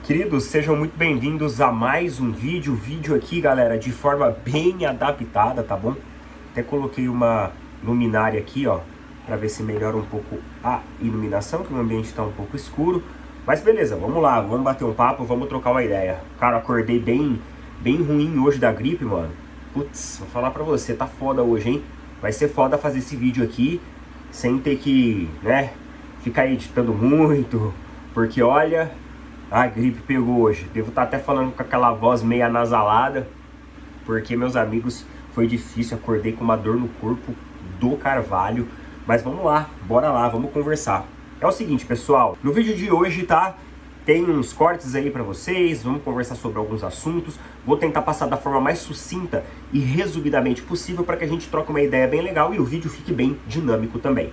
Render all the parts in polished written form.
Queridos, sejam muito bem-vindos a mais um vídeo. Vídeo aqui, galera, de forma bem adaptada, tá bom? Até coloquei uma luminária aqui, ó, pra ver se melhora um pouco a iluminação, que o ambiente tá um pouco escuro. Mas beleza, vamos lá, vamos bater um papo, vamos trocar uma ideia. Cara, acordei bem ruim hoje da gripe, mano. Putz, vou falar pra você, tá foda hoje, hein? Vai ser foda fazer esse vídeo aqui, sem ter que, né, ficar editando muito, porque olha... A gripe pegou hoje. Devo estar até falando com aquela voz meio anasalada, porque, meus amigos, foi difícil. Acordei com uma dor no corpo do carvalho. Mas vamos lá, bora lá, vamos conversar. É o seguinte, pessoal, no vídeo de hoje, tá? Tem uns cortes aí pra vocês, vamos conversar sobre alguns assuntos. Vou tentar passar da forma mais sucinta e resumidamente possível para que a gente troque uma ideia bem legal e o vídeo fique bem dinâmico também.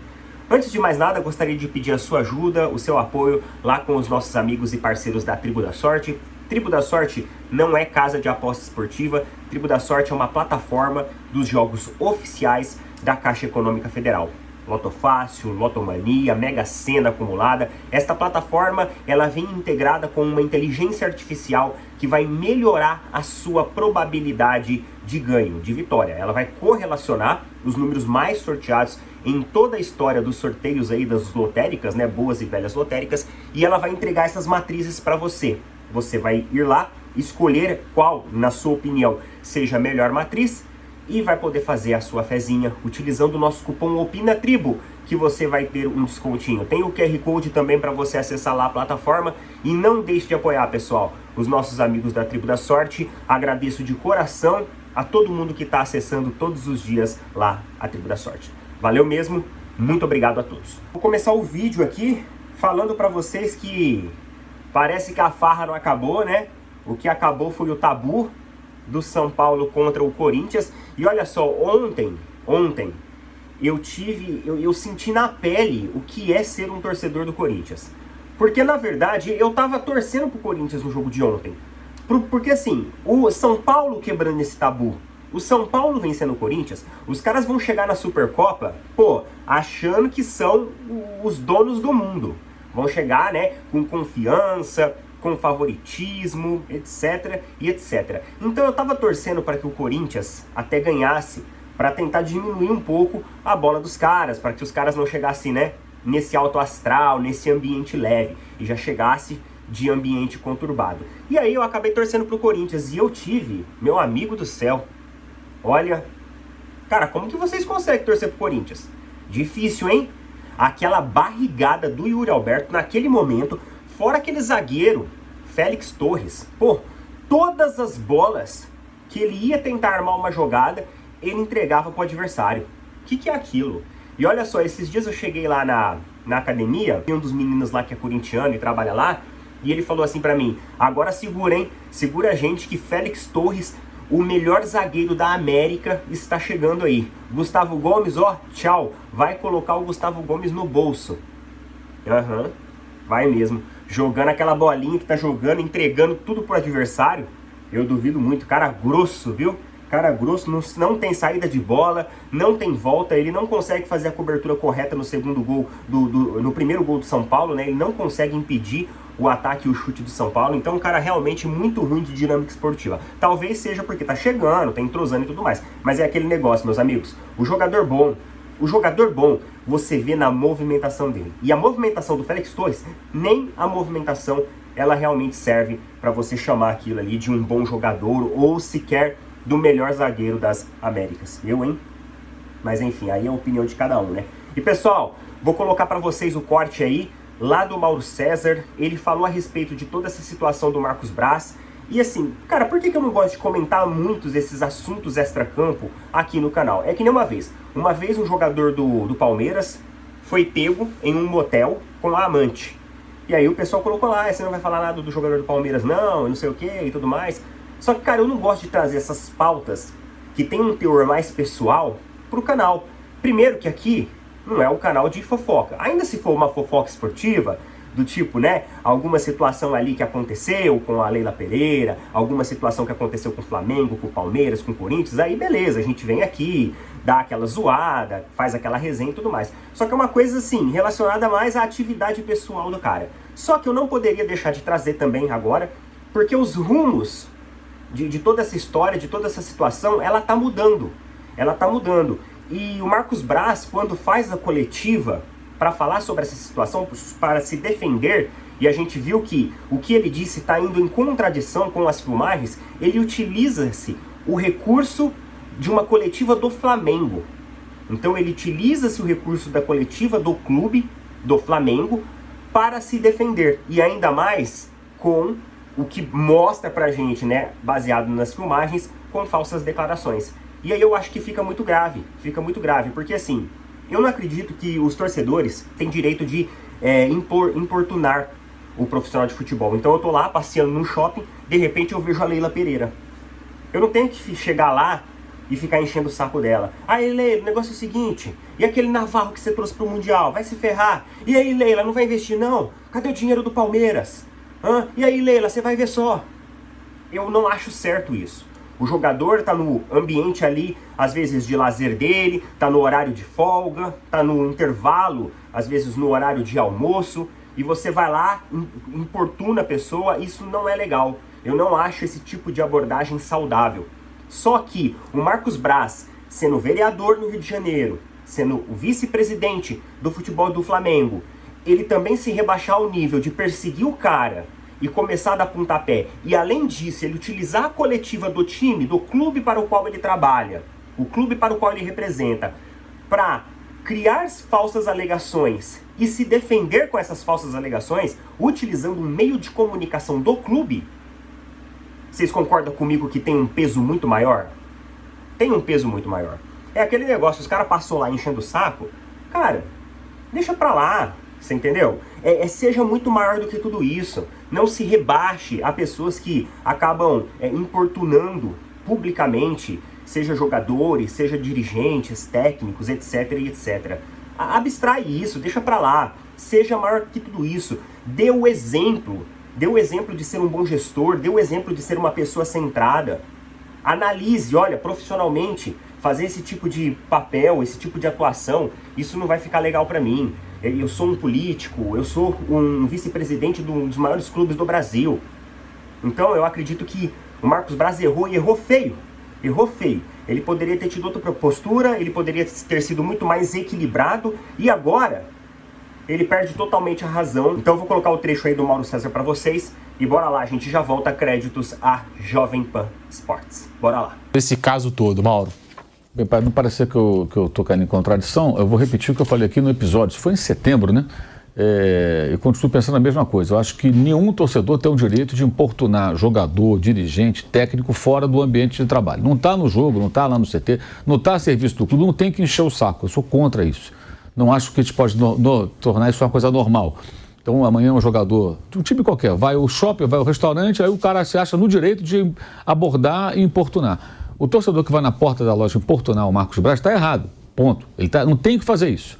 Antes de mais nada, gostaria de pedir a sua ajuda, o seu apoio lá com os nossos amigos e parceiros da Tribo da Sorte. Tribo da Sorte não é casa de aposta esportiva, Tribo da Sorte é uma plataforma dos jogos oficiais da Caixa Econômica Federal. Loto Fácil, Lotomania, Mega Sena acumulada. Esta plataforma ela vem integrada com uma inteligência artificial que vai melhorar a sua probabilidade de ganho, de vitória. Ela vai correlacionar os números mais sorteados em toda a história dos sorteios aí das lotéricas, né, boas e velhas lotéricas, e ela vai entregar essas matrizes para você. Você vai ir lá, escolher qual, na sua opinião, seja a melhor matriz e vai poder fazer a sua fezinha utilizando o nosso cupom OPINATRIBO, que você vai ter um descontinho. Tem o QR Code também para você acessar lá a plataforma e não deixe de apoiar, pessoal, os nossos amigos da Tribo da Sorte. Agradeço de coração a todo mundo que está acessando todos os dias lá a Tribo da Sorte. Valeu mesmo, muito obrigado a todos. Vou começar o vídeo aqui falando para vocês que parece que a farra não acabou, né? O que acabou foi o tabu do São Paulo contra o Corinthians. E olha só, ontem eu senti na pele o que é ser um torcedor do Corinthians. Porque na verdade eu tava torcendo pro Corinthians no jogo de ontem. Porque assim, o São Paulo quebrando esse tabu, o São Paulo vencendo o Corinthians, os caras vão chegar na Supercopa, pô, achando que são os donos do mundo. Vão chegar, né, com confiança, com favoritismo, etc, e etc. Então eu tava torcendo para que o Corinthians até ganhasse, para tentar diminuir um pouco a bola dos caras, para que os caras não chegassem, né, nesse alto astral, nesse ambiente leve, e já chegasse de ambiente conturbado. E aí eu acabei torcendo pro Corinthians, e eu tive, meu amigo do céu, olha, cara, como que vocês conseguem torcer pro Corinthians? Difícil, hein? Aquela barrigada do Yuri Alberto naquele momento, fora aquele zagueiro, Félix Torres. Pô, todas as bolas que ele ia tentar armar uma jogada, ele entregava pro adversário. O que é aquilo? E olha só, esses dias eu cheguei lá na academia, tem um dos meninos lá que é corintiano e trabalha lá, e ele falou assim pra mim, agora segura, hein? Segura a gente que Félix Torres, o melhor zagueiro da América, está chegando aí. Gustavo Gomes, ó, tchau. Vai colocar o Gustavo Gomes no bolso. Vai mesmo. Jogando aquela bolinha que tá jogando, entregando tudo pro adversário. Eu duvido muito. Cara grosso, viu? Cara grosso, não tem saída de bola, não tem volta, ele não consegue fazer a cobertura correta no segundo gol, no primeiro gol do São Paulo, né? Ele não consegue impedir o ataque e o chute do São Paulo. Então, um cara realmente muito ruim de dinâmica esportiva. Talvez seja porque tá chegando, tá entrosando e tudo mais. Mas é aquele negócio, meus amigos. O jogador bom, você vê na movimentação dele. E a movimentação do Félix Torres, nem a movimentação, ela realmente serve para você chamar aquilo ali de um bom jogador ou sequer do melhor zagueiro das Américas. Hein? Mas enfim, aí é a opinião de cada um, né? E pessoal, vou colocar para vocês o corte aí, lá do Mauro César. Ele falou a respeito de toda essa situação do Marcos Braz. E assim, cara, por que eu não gosto de comentar muitos desses assuntos extracampo aqui no canal? É que nem uma vez um jogador do Palmeiras foi pego em um motel com a amante. E aí o pessoal colocou lá, você não vai falar nada do jogador do Palmeiras não sei o que e tudo mais. Só que, cara, eu não gosto de trazer essas pautas que tem um teor mais pessoal pro canal. Primeiro que aqui não é um canal de fofoca. Ainda se for uma fofoca esportiva, do tipo, né, alguma situação ali que aconteceu com a Leila Pereira, alguma situação que aconteceu com o Flamengo, com o Palmeiras, com o Corinthians, aí beleza, a gente vem aqui, dá aquela zoada, faz aquela resenha e tudo mais. Só que é uma coisa assim, relacionada mais à atividade pessoal do cara. Só que eu não poderia deixar de trazer também agora, porque os rumos de toda essa história, de toda essa situação, ela tá mudando. Ela tá mudando. E o Marcos Braz, quando faz a coletiva para falar sobre essa situação, para se defender, e a gente viu que o que ele disse está indo em contradição com as filmagens, ele utiliza-se o recurso de uma coletiva do Flamengo. Então ele utiliza-se o recurso da coletiva do clube, do Flamengo, para se defender. E ainda mais com o que mostra pra gente, né, baseado nas filmagens, com falsas declarações. E aí eu acho que fica muito grave, porque assim, eu não acredito que os torcedores têm direito de importunar o profissional de futebol. Então eu tô lá passeando no shopping, de repente eu vejo a Leila Pereira. Eu não tenho que chegar lá e ficar enchendo o saco dela. Aí, Leila, o negócio é o seguinte, e aquele Navarro que você trouxe pro Mundial, vai se ferrar. E aí, Leila, não vai investir não? Cadê o dinheiro do Palmeiras? E aí, Leila, você vai ver só. Eu não acho certo isso. O jogador tá no ambiente ali, às vezes de lazer dele, tá no horário de folga, tá no intervalo, às vezes no horário de almoço, e você vai lá, importuna a pessoa, isso não é legal. Eu não acho esse tipo de abordagem saudável. Só que o Marcos Braz, sendo vereador no Rio de Janeiro, sendo o vice-presidente do futebol do Flamengo, ele também se rebaixar ao nível de perseguir o cara e começar a dar pontapé, e além disso, ele utilizar a coletiva do time, do clube para o qual ele trabalha, o clube para o qual ele representa, para criar falsas alegações e se defender com essas falsas alegações, utilizando um meio de comunicação do clube, vocês concordam comigo que tem um peso muito maior? Tem um peso muito maior. É aquele negócio, os caras passou lá enchendo o saco, cara, deixa pra lá. Você entendeu? Seja muito maior do que tudo isso. Não se rebaixe a pessoas que acabam importunando publicamente, seja jogadores, seja dirigentes, técnicos, etc, e etc. Abstrai isso, deixa pra lá. Seja maior que tudo isso. Dê o exemplo. Dê o exemplo de ser um bom gestor, dê o exemplo de ser uma pessoa centrada. Analise, olha, profissionalmente, fazer esse tipo de papel, esse tipo de atuação, isso não vai ficar legal pra mim. Eu sou um político, eu sou um vice-presidente de um dos maiores clubes do Brasil. Então eu acredito que o Marcos Braz errou e errou feio. Errou feio. Ele poderia ter tido outra postura, ele poderia ter sido muito mais equilibrado, e agora ele perde totalmente a razão. Então eu vou colocar o trecho aí do Mauro César pra vocês, e bora lá, a gente já volta a créditos a Jovem Pan Sports. Bora lá. Esse caso todo, Mauro. Bem, para não parecer que eu estou caindo em contradição, eu vou repetir o que eu falei aqui no episódio. Isso foi em setembro, né? Eu continuo pensando a mesma coisa. Eu acho que nenhum torcedor tem o direito de importunar jogador, dirigente, técnico fora do ambiente de trabalho. Não está no jogo, não está lá no CT, não está a serviço do clube, não tem que encher o saco. Eu sou contra isso. Não acho que a gente pode tornar isso uma coisa normal. Então amanhã um jogador, de um time qualquer, vai ao shopping, vai ao restaurante, aí o cara se acha no direito de abordar e importunar. O torcedor que vai na porta da loja importunar o Marcos Braz está errado, ponto. Ele não tem que fazer isso.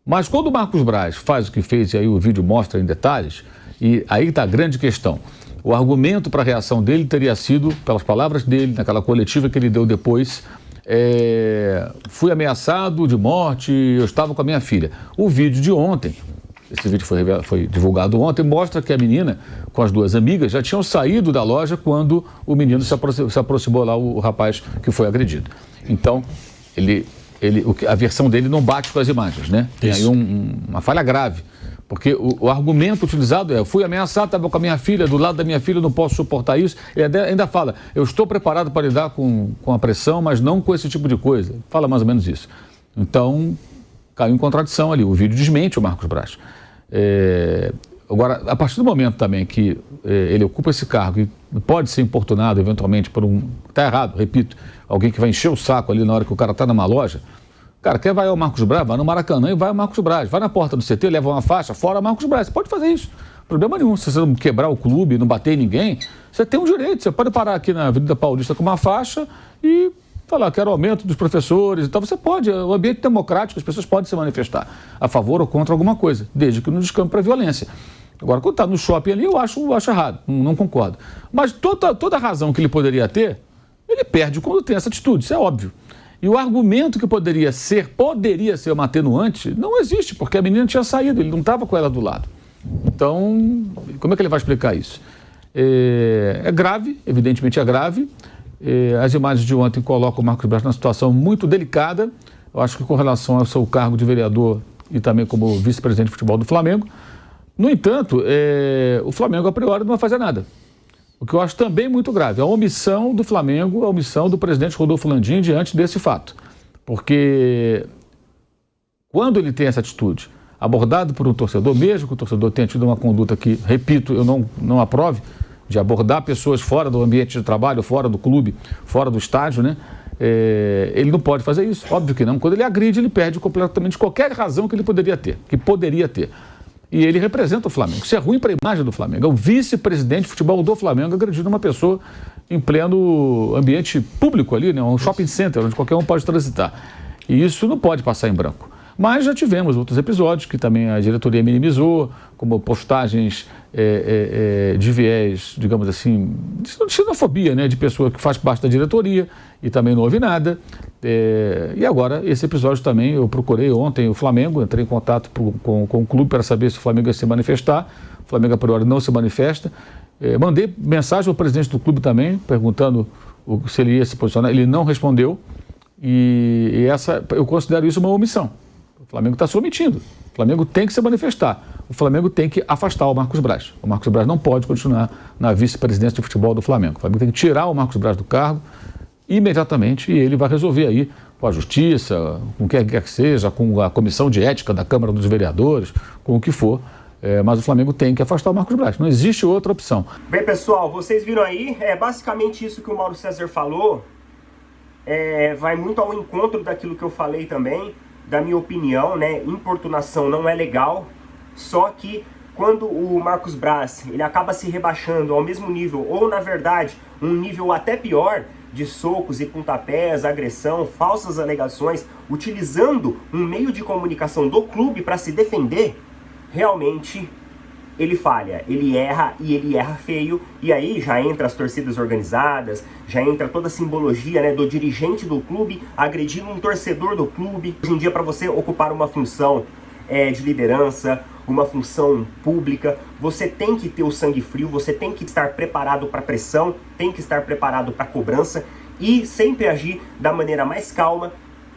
Mas quando o Marcos Braz faz o que fez, e aí o vídeo mostra em detalhes, e aí está a grande questão. O argumento para a reação dele teria sido, pelas palavras dele, naquela coletiva que ele deu depois, fui ameaçado de morte, eu estava com a minha filha. O vídeo de ontem, esse vídeo foi divulgado ontem, mostra que a menina, com as duas amigas, já tinham saído da loja quando o menino se aproximou lá, o rapaz que foi agredido. Então, a versão dele não bate com as imagens, né? Tem aí uma falha grave, porque o argumento utilizado é: fui ameaçado, estava com a minha filha, do lado da minha filha, não posso suportar isso. Ele ainda fala: eu estou preparado para lidar com a pressão, mas não com esse tipo de coisa. Fala mais ou menos isso. Então, caiu em contradição ali. O vídeo desmente o Marcos Braz. Agora, a partir do momento também que ele ocupa esse cargo e pode ser importunado eventualmente por está errado, repito, alguém que vai encher o saco ali na hora que o cara está numa loja, cara, quer vai ao Marcos Braz, vai no Maracanã e vai ao Marcos Braz, vai na porta do CT, leva uma faixa, fora Marcos Braz, você pode fazer isso, problema nenhum. Se você não quebrar o clube, não bater em ninguém, você tem um direito, você pode parar aqui na Avenida Paulista com uma faixa e falar, quero aumento dos professores e tal. Você pode, o ambiente democrático, as pessoas podem se manifestar a favor ou contra alguma coisa, desde que não descampe para violência. Agora, quando está no shopping ali, eu acho errado, não concordo. Mas toda a razão que ele poderia ter, ele perde quando tem essa atitude, isso é óbvio. E o argumento que poderia ser uma atenuante, não existe, porque a menina tinha saído, ele não estava com ela do lado. Então, como é que ele vai explicar isso? É grave, evidentemente é grave. As imagens de ontem colocam o Marcos Braz numa situação muito delicada. Eu acho que com relação ao seu cargo de vereador e também como vice-presidente de futebol do Flamengo. No entanto, o Flamengo a priori não vai fazer nada. O que eu acho também muito grave é a omissão do Flamengo, a omissão do presidente Rodolfo Landim diante desse fato. Porque quando ele tem essa atitude, abordado por um torcedor, mesmo que o torcedor tenha tido uma conduta que, repito, eu não aprove, de abordar pessoas fora do ambiente de trabalho, fora do clube, fora do estádio, né? Ele não pode fazer isso, óbvio que não. Quando ele agride, ele perde completamente qualquer razão que ele poderia ter. E ele representa o Flamengo. Isso é ruim para a imagem do Flamengo. É o vice-presidente de futebol do Flamengo agredindo uma pessoa em pleno ambiente público ali, né? Um shopping center, onde qualquer um pode transitar. E isso não pode passar em branco. Mas já tivemos outros episódios que também a diretoria minimizou, como postagens de viés, digamos assim, de xenofobia, né? De pessoa que faz parte da diretoria e também não houve nada. E agora, esse episódio também, eu procurei ontem o Flamengo, entrei em contato com o clube para saber se o Flamengo ia se manifestar. O Flamengo, a priori, não se manifesta. Mandei mensagem ao presidente do clube também, perguntando se ele ia se posicionar. Ele não respondeu. E eu considero isso uma omissão. O Flamengo está se omitindo. O Flamengo tem que se manifestar. O Flamengo tem que afastar o Marcos Braz. O Marcos Braz não pode continuar na vice-presidência de futebol do Flamengo. O Flamengo tem que tirar o Marcos Braz do cargo imediatamente e ele vai resolver aí com a justiça, com quem quer que seja, com a comissão de ética da Câmara dos Vereadores, com o que for. Mas o Flamengo tem que afastar o Marcos Braz. Não existe outra opção. Bem, pessoal, vocês viram aí, basicamente isso que o Mauro César falou, vai muito ao encontro daquilo que eu falei também, da minha opinião, né? Importunação não é legal, só que quando o Marcos Braz, ele acaba se rebaixando ao mesmo nível, ou na verdade, um nível até pior, de socos e pontapés, agressão, falsas alegações, utilizando um meio de comunicação do clube para se defender, realmente ele falha, ele erra e ele erra feio, e aí já entra as torcidas organizadas, já entra toda a simbologia, né, do dirigente do clube agredindo um torcedor do clube. Hoje em dia, para você ocupar uma função de liderança, uma função pública, você tem que ter o sangue frio, você tem que estar preparado para pressão, tem que estar preparado para cobrança e sempre agir da maneira mais calma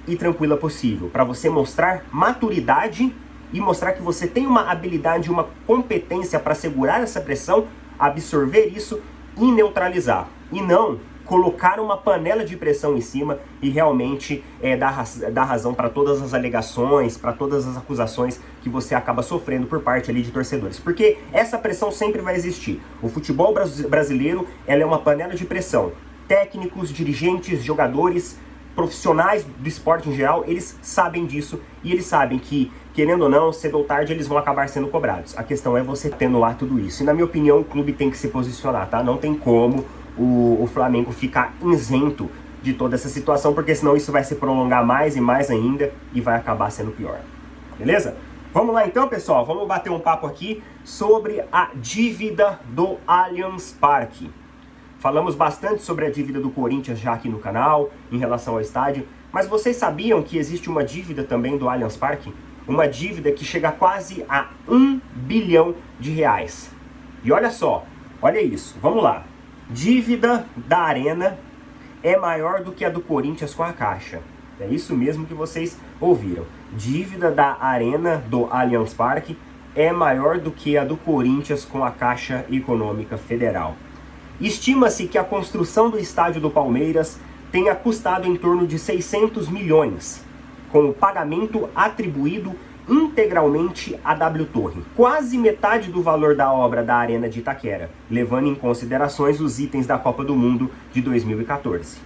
e tranquila possível, para você mostrar maturidade e mostrar que você tem uma habilidade, uma competência para segurar essa pressão, absorver isso e neutralizar. E não colocar uma panela de pressão em cima e realmente dar razão para todas as alegações, para todas as acusações que você acaba sofrendo por parte ali de torcedores. Porque essa pressão sempre vai existir. O futebol brasileiro, ela é uma panela de pressão. Técnicos, dirigentes, jogadores, profissionais do esporte em geral, eles sabem disso e eles sabem que, querendo ou não, cedo ou tarde eles vão acabar sendo cobrados. A questão é você tendo lá tudo isso. E na minha opinião, o clube tem que se posicionar, tá? Não tem como o Flamengo ficar isento de toda essa situação, porque senão isso vai se prolongar mais e mais ainda e vai acabar sendo pior. Beleza? Vamos lá então, pessoal. Vamos bater um papo aqui sobre a dívida do Allianz Parque. Falamos bastante sobre a dívida do Corinthians já aqui no canal, em relação ao estádio, mas vocês sabiam que existe uma dívida também do Allianz Parque? Uma dívida que chega quase a 1 bilhão de reais. E olha só, olha isso, vamos lá. Dívida da Arena é maior do que a do Corinthians com a Caixa. É isso mesmo que vocês ouviram. Dívida da Arena do Allianz Parque é maior do que a do Corinthians com a Caixa Econômica Federal. Estima-se que a construção do estádio do Palmeiras tenha custado em torno de 600 milhões, com o pagamento atribuído integralmente à W Torre. Quase metade do valor da obra da Arena de Itaquera, levando em considerações os itens da Copa do Mundo de 2014.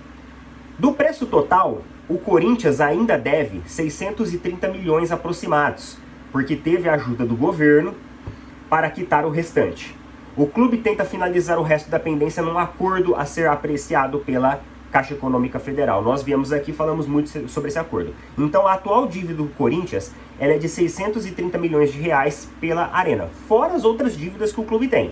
Do preço total, o Corinthians ainda deve 630 milhões aproximados, porque teve a ajuda do governo para quitar o restante. O clube tenta finalizar o resto da pendência num acordo a ser apreciado pela Caixa Econômica Federal. Nós viemos aqui e falamos muito sobre esse acordo. Então a atual dívida do Corinthians ela é de 630 milhões de reais pela Arena, fora as outras dívidas que o clube tem.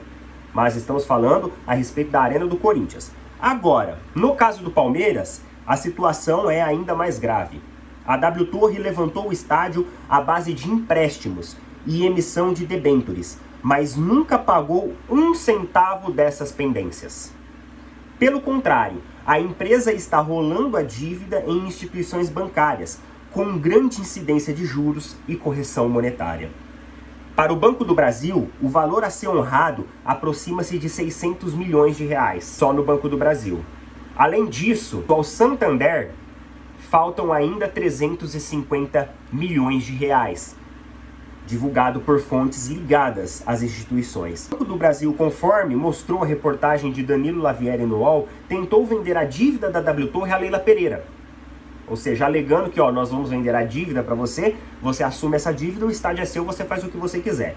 Mas estamos falando a respeito da Arena do Corinthians. Agora, no caso do Palmeiras, a situação é ainda mais grave. A W Torre levantou o estádio à base de empréstimos e emissão de debêntures. mas nunca pagou um centavo dessas pendências. Pelo contrário, a empresa está rolando a dívida em instituições bancárias, com grande incidência de juros e correção monetária. Para o Banco do Brasil, o valor a ser honrado aproxima-se de 600 milhões de reais, só no Banco do Brasil. Além disso, ao Santander, faltam ainda 350 milhões de reais, divulgado por fontes ligadas às instituições. O Banco do Brasil, conforme mostrou a reportagem de Danilo Lavieri no UOL, tentou vender a dívida da W Torre à Leila Pereira. Ou seja, alegando que nós vamos vender a dívida para você, você assume essa dívida, o estádio é seu, você faz o que você quiser.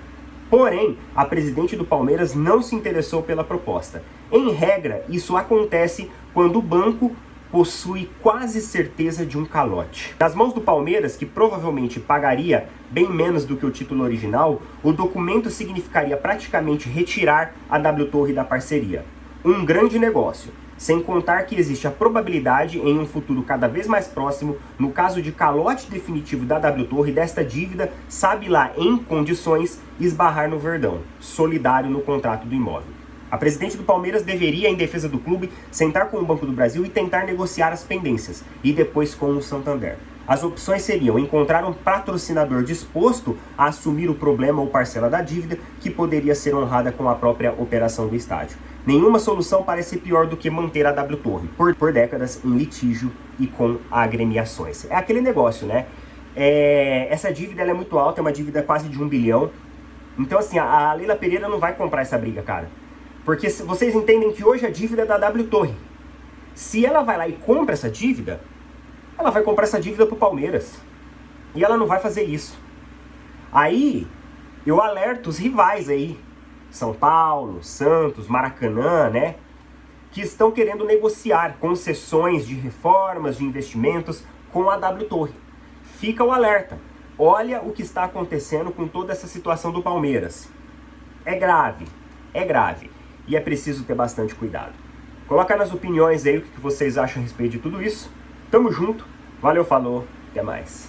Porém, a presidente do Palmeiras não se interessou pela proposta. Em regra, isso acontece quando o banco possui quase certeza de um calote. Nas mãos do Palmeiras, que provavelmente pagaria bem menos do que o título original, o documento significaria praticamente retirar a W Torre da parceria. Um grande negócio. Sem contar que existe a probabilidade, em um futuro cada vez mais próximo, no caso de calote definitivo da W Torre, desta dívida, sabe lá em condições, esbarrar no Verdão, solidário no contrato do imóvel. A presidente do Palmeiras deveria, em defesa do clube, sentar com o Banco do Brasil e tentar negociar as pendências, e depois com o Santander. As opções seriam encontrar um patrocinador disposto a assumir o problema ou parcela da dívida, que poderia ser honrada com a própria operação do estádio. Nenhuma solução parece pior do que manter a W Torre por décadas em litígio e com agremiações. É aquele negócio, né? Essa dívida ela é muito alta, é uma dívida quase de 1 bilhão. Então assim, a Leila Pereira não vai comprar essa briga, cara. Porque vocês entendem que hoje a dívida é da W Torre. Se ela vai lá e compra essa dívida, ela vai comprar essa dívida pro Palmeiras. E ela não vai fazer isso. Aí, eu alerto os rivais aí, São Paulo, Santos, Maracanã, né? Que estão querendo negociar concessões de reformas, de investimentos com a W Torre. Fica o alerta. Olha o que está acontecendo com toda essa situação do Palmeiras. É grave, é grave. E é preciso ter bastante cuidado. Coloca nas opiniões aí o que vocês acham a respeito de tudo isso. Tamo junto, valeu, falou, até mais.